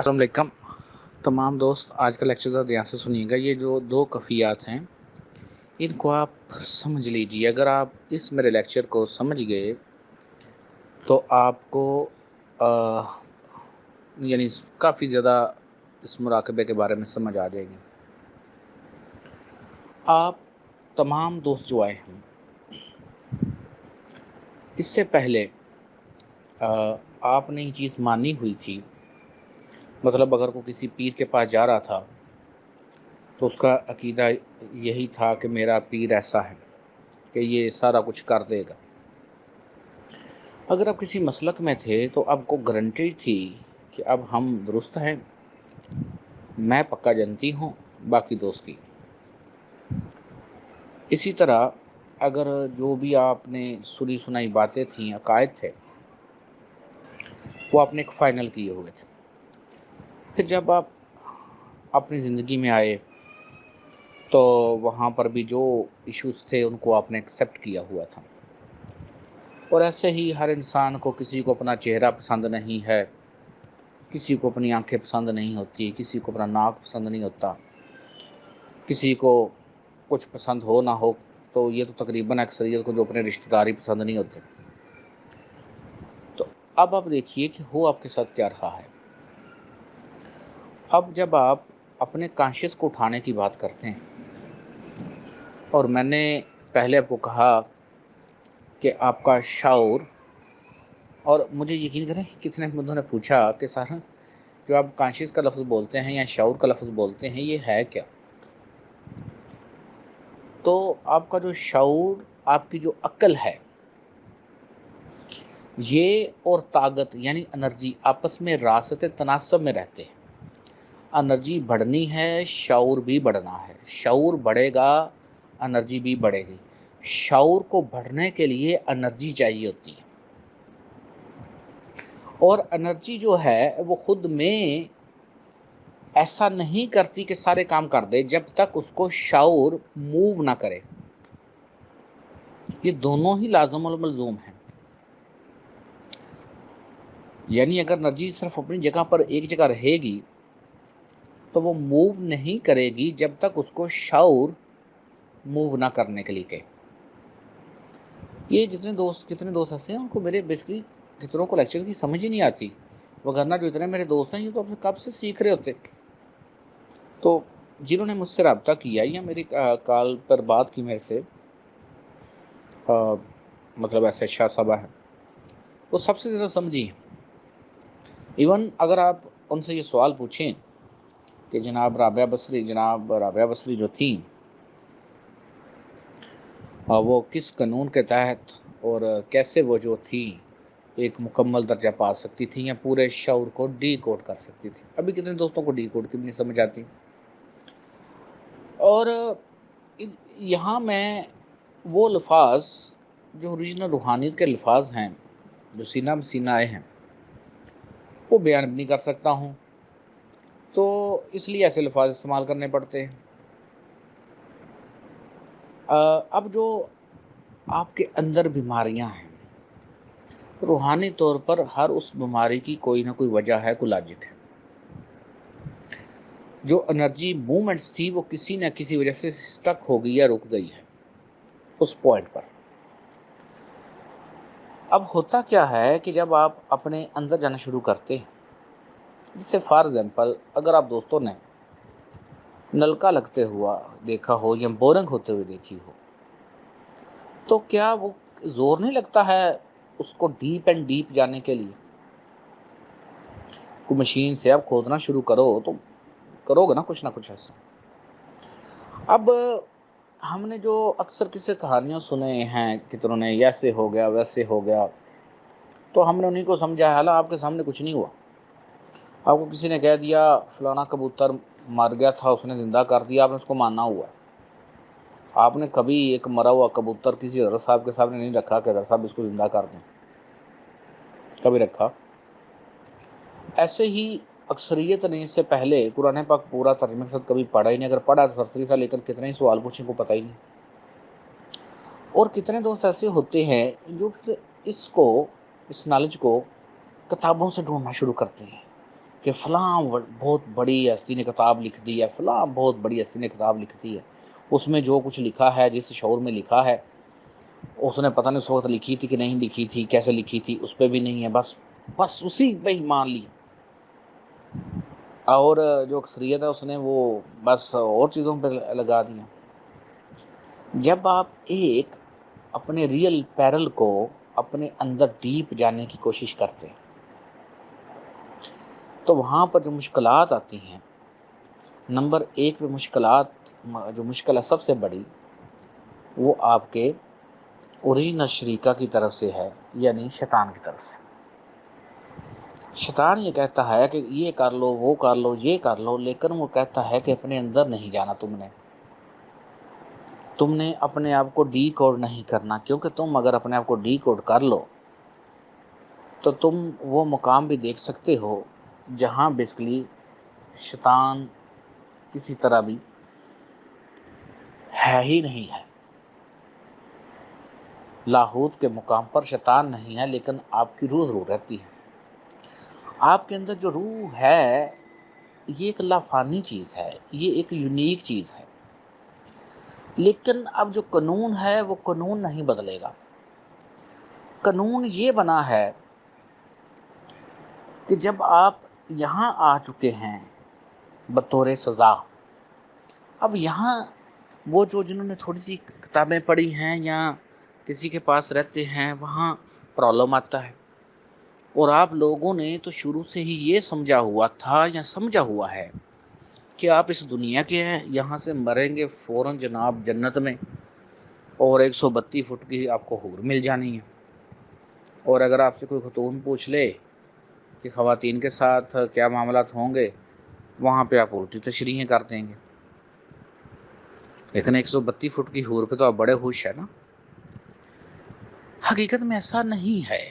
السلام علیکم تمام دوست، آج کا لیکچر دھیان سے سنیے گا۔ یہ جو دو کفیات ہیں ان کو آپ سمجھ لیجئے۔ اگر آپ اس میرے لیکچر کو سمجھ گئے تو آپ کو یعنی کافی زیادہ اس مراقبے کے بارے میں سمجھ آ جائے گی۔ آپ تمام دوست جو آئے ہیں، اس سے پہلے آپ نے یہ چیز مانی ہوئی تھی، مطلب اگر کوئی کسی پیر کے پاس جا رہا تھا تو اس کا عقیدہ یہی تھا کہ میرا پیر ایسا ہے کہ یہ سارا کچھ کر دے گا۔ اگر آپ کسی مسلک میں تھے تو آپ کو گارنٹی تھی کہ اب ہم درست ہیں، میں پکا جنتی ہوں، باقی دوست کی۔ اسی طرح اگر جو بھی آپ نے سنی سنائی باتیں تھیں، عقائد تھے، وہ آپ نے ایک فائنل کیے ہوئے تھے۔ پھر جب آپ اپنی زندگی میں آئے تو وہاں پر بھی جو ایشوز تھے ان کو آپ نے ایکسیپٹ کیا ہوا تھا۔ اور ایسے ہی ہر انسان کو، کسی کو اپنا چہرہ پسند نہیں ہے، کسی کو اپنی آنکھیں پسند نہیں ہوتی، کسی کو اپنا ناک پسند نہیں ہوتا، کسی کو کچھ پسند ہو نہ ہو، تو یہ تو تقریباً اکثریت کو جو اپنے رشتہ داری پسند نہیں ہوتے۔ تو اب آپ دیکھیے کہ ہو آپ کے ساتھ کیا رہا ہے۔ اب جب آپ اپنے کانشیس کو اٹھانے کی بات کرتے ہیں، اور میں نے پہلے آپ کو کہا کہ آپ کا شعور، اور مجھے یقین کریں کتنے بندوں نے پوچھا کہ سر جو آپ کانشیس کا لفظ بولتے ہیں یا شعور کا لفظ بولتے ہیں یہ ہے کیا؟ تو آپ کا جو شعور، آپ کی جو عقل ہے، یہ اور طاقت یعنی انرجی آپس میں راست تناسب میں رہتے ہیں۔ انرجی بڑھنی ہے، شعور بھی بڑھنا ہے۔ شعور بڑھے گا، انرجی بھی بڑھے گی۔ شعور کو بڑھنے کے لیے انرجی چاہیے ہوتی ہے، اور انرجی جو ہے وہ خود میں ایسا نہیں کرتی کہ سارے کام کر دے جب تک اس کو شعور موو نہ کرے۔ یہ دونوں ہی لازم الملزوم ہیں۔ یعنی اگر انرجی صرف اپنی جگہ پر ایک جگہ رہے گی تو وہ موو نہیں کرے گی جب تک اس کو شعور موو نہ کرنے کے لیے کہے۔ یہ کتنے دوست ایسے ہیں ان کو میرے بیسکلی کتنوں کو لیکچر کی سمجھ ہی نہیں آتی، وگرنہ جو اتنے میرے دوست ہیں یہ تو اپنے کب سے سیکھ رہے ہوتے۔ تو جنہوں نے مجھ سے رابطہ کیا یا میری کال پر بات کی میرے سے، مطلب ایسے شاہ صاحبہ ہیں، وہ سب سے زیادہ سمجھی۔ ایون اگر آپ ان سے یہ سوال پوچھیں کہ جناب رابعہ بصری جو تھیں وہ کس قانون کے تحت اور کیسے وہ جو تھی ایک مکمل درجہ پا سکتی تھی یا پورے شعور کو ڈی کوڈ کر سکتی تھی، ابھی کتنے دوستوں کو ڈی کوڈ کی بھی نہیں سمجھ آتی۔ اور یہاں میں وہ الفاظ جو اوریجنل روحانیت کے الفاظ ہیں، جو سینہ بسینہ آئے ہیں، وہ بیان بھی نہیں کر سکتا ہوں، تو اس لیے ایسے الفاظ استعمال کرنے پڑتے ہیں۔ اب جو آپ کے اندر بیماریاں ہیں، روحانی طور پر ہر اس بیماری کی کوئی نہ کوئی وجہ ہے، کوئی لاجک ہے۔ جو انرجی موومنٹس تھی وہ کسی نہ کسی وجہ سے سٹک ہو گئی یا رک گئی ہے اس پوائنٹ پر۔ اب ہوتا کیا ہے کہ جب آپ اپنے اندر جانا شروع کرتے ہیں، جسے فار ایگزامپل اگر آپ دوستوں نے نلکا لگتے ہوا دیکھا ہو یا بورنگ ہوتے ہوئے دیکھی ہو، تو کیا وہ زور نہیں لگتا ہے اس کو ڈیپ اینڈ ڈیپ جانے کے لیے؟ کوئی مشین سے آپ کھودنا شروع کرو تو کرو گے نا کچھ نہ کچھ ایسا۔ اب ہم نے جو اکثر قصے کہانیاں سنے ہیں کتنوں نے، ایسے ہو گیا ویسے ہو گیا، تو ہم نے انہیں کو سمجھا ہے، حالانکہ آپ کے سامنے کچھ نہیں ہوا۔ آپ کو کسی نے کہہ دیا فلانا کبوتر مر گیا تھا، اس نے زندہ کر دیا، آپ نے اس کو ماننا ہوا۔ آپ نے کبھی ایک مرا ہوا کبوتر کسی حضرت صاحب کے سامنے نہیں رکھا کہ حضرت صاحب اس کو زندہ کر دیں، کبھی رکھا؟ ایسے ہی اکثریت نے اس سے پہلے قرآن پاک پورا ترجمے کے ساتھ کبھی پڑھا ہی نہیں، اگر پڑھا تو سرسری سا، لیکن کتنے ہی سوال پوچھیں کو پتہ ہی نہیں۔ اور کتنے دوست ایسے ہوتے ہیں جو اس نالج کو کتابوں سے ڈھونڈنا شروع کرتے ہیں کہ فلاں بہت بڑی ہستی نے کتاب لکھ دی ہے، فلاں بہت بڑی ہستی نے کتاب لکھ دی ہے، اس میں جو کچھ لکھا ہے، جس شعور میں لکھا ہے، اس نے پتہ نہیں اس وقت لکھی تھی کہ نہیں لکھی تھی، کیسے لکھی تھی، اس پہ بھی نہیں ہے، بس اسی پہ ہی مان لی۔ اور جو اکثریت ہے اس نے وہ بس اور چیزوں پہ لگا دیا۔ جب آپ ایک اپنے ریئل پیرل کو اپنے اندر ڈیپ جاننے کی کوشش کرتے ہیں تو وہاں پر جو مشکلات آتی ہیں، نمبر ایک پہ مشکلات، جو مشکل ہے سب سے بڑی، وہ آپ کے اوریجنل شریکہ کی طرف سے ہے، یعنی شیطان کی طرف سے۔ شیطان یہ کہتا ہے کہ یہ کر لو، وہ کر لو، یہ کر لو، لیکن وہ کہتا ہے کہ اپنے اندر نہیں جانا، تم نے اپنے آپ کو ڈی کوڈ نہیں کرنا، کیونکہ تم اگر اپنے آپ کو ڈی کوڈ کر لو تو تم وہ مقام بھی دیکھ سکتے ہو جہاں بیسکلی شیطان کسی طرح بھی ہے ہی نہیں ہے۔ لاہوت کے مقام پر شیطان نہیں ہے، لیکن آپ کی روح ضرور رہتی ہے۔ آپ کے اندر جو روح ہے یہ ایک لافانی چیز ہے، یہ ایک یونیک چیز ہے، لیکن اب جو قانون ہے وہ قانون نہیں بدلے گا۔ قانون یہ بنا ہے کہ جب آپ یہاں آ چکے ہیں بطور سزا، اب یہاں وہ جنہوں نے تھوڑی سی کتابیں پڑھی ہیں یا کسی کے پاس رہتے ہیں، وہاں پرابلم آتا ہے، اور آپ لوگوں نے تو شروع سے ہی یہ سمجھا ہوا تھا یا سمجھا ہوا ہے کہ آپ اس دنیا کے ہیں، یہاں سے مریں گے فوراً جناب جنت میں، اور 132 فٹ کی آپ کو حور مل جانی ہے، اور اگر آپ سے کوئی خاتون پوچھ لے کہ خواتین کے ساتھ کیا معاملات ہوں گے، وہاں پہ آپ الٹی تشریحیں کر دیں گے۔ لیکن 132 فٹ کی حور پہ تو آپ بڑے خوش ہیں نا۔ حقیقت میں ایسا نہیں ہے۔